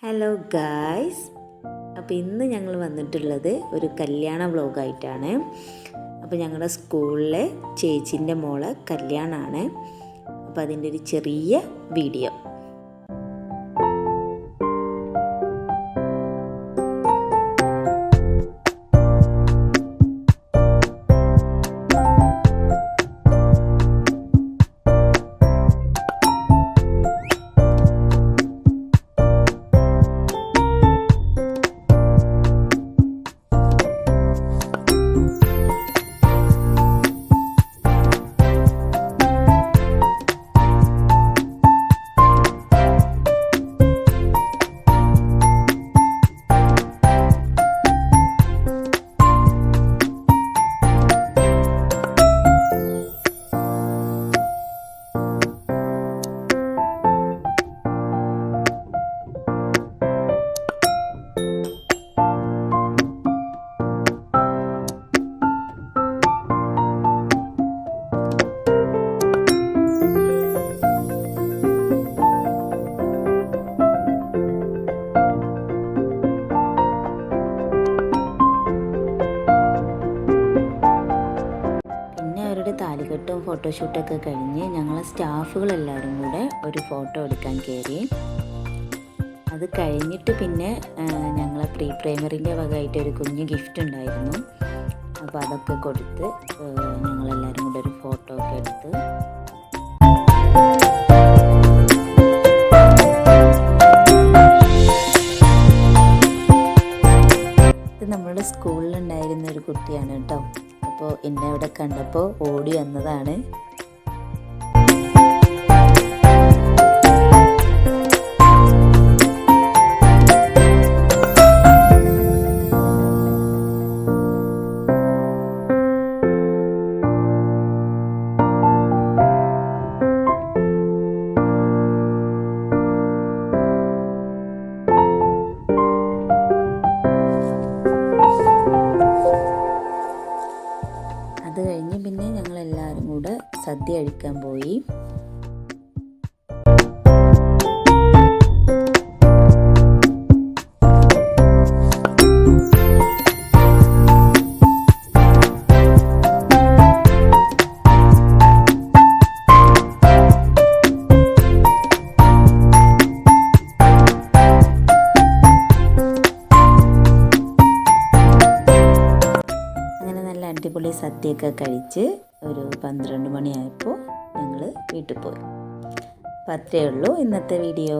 Hello guys, അപ്പോൾ ഇന്ന് ഞങ്ങൾ വന്നിട്ടുള്ളത് ഒരു കല്യാണ വ്ലോഗായിട്ടാണ്. അപ്പോൾ ഞങ്ങളുടെ സ്കൂളിലെ ചേച്ചീൻ്റെ മോളെ കല്യാണമാണ്. അപ്പോൾ അതിൻ്റെ ഒരു ചെറിയ വീഡിയോ. താലികെട്ടും ഫോട്ടോഷൂട്ടൊക്കെ കഴിഞ്ഞ് ഞങ്ങളെ സ്റ്റാഫുകളെല്ലാവരും കൂടെ ഒരു ഫോട്ടോ എടുക്കാൻ കയറി. അത് കഴിഞ്ഞിട്ട് പിന്നെ ഞങ്ങളെ പ്രീ പ്രൈമറിൻ്റെ വകയായിട്ട് ഒരു കുഞ്ഞ് ഗിഫ്റ്റ് ഉണ്ടായിരുന്നു. അപ്പോൾ അതൊക്കെ കൊടുത്ത് ഞങ്ങളെല്ലാവരും കൂടെ ഒരു ഫോട്ടോ ഒക്കെ എടുത്ത് ഇത് നമ്മളുടെ സ്കൂളിലുണ്ടായിരുന്ന ഒരു കുട്ടിയാണ് കേട്ടോ. അപ്പോൾ എന്നെ അവിടെ കണ്ടപ്പോൾ ഓടി വന്നതാണ്. അത് കഴിഞ്ഞ് പിന്നെ ഞങ്ങളെല്ലാവരും കൂടെ സദ്യ കഴിക്കാൻ പോയി. അടിപൊളി സദ്യയൊക്കെ കഴിച്ച് ഒരു 12 മണിയായപ്പോൾ ഞങ്ങൾ വീട്ടിൽ പോയി. അപ്പോൾ അത്രയേ ഉള്ളൂ ഇന്നത്തെ വീഡിയോ.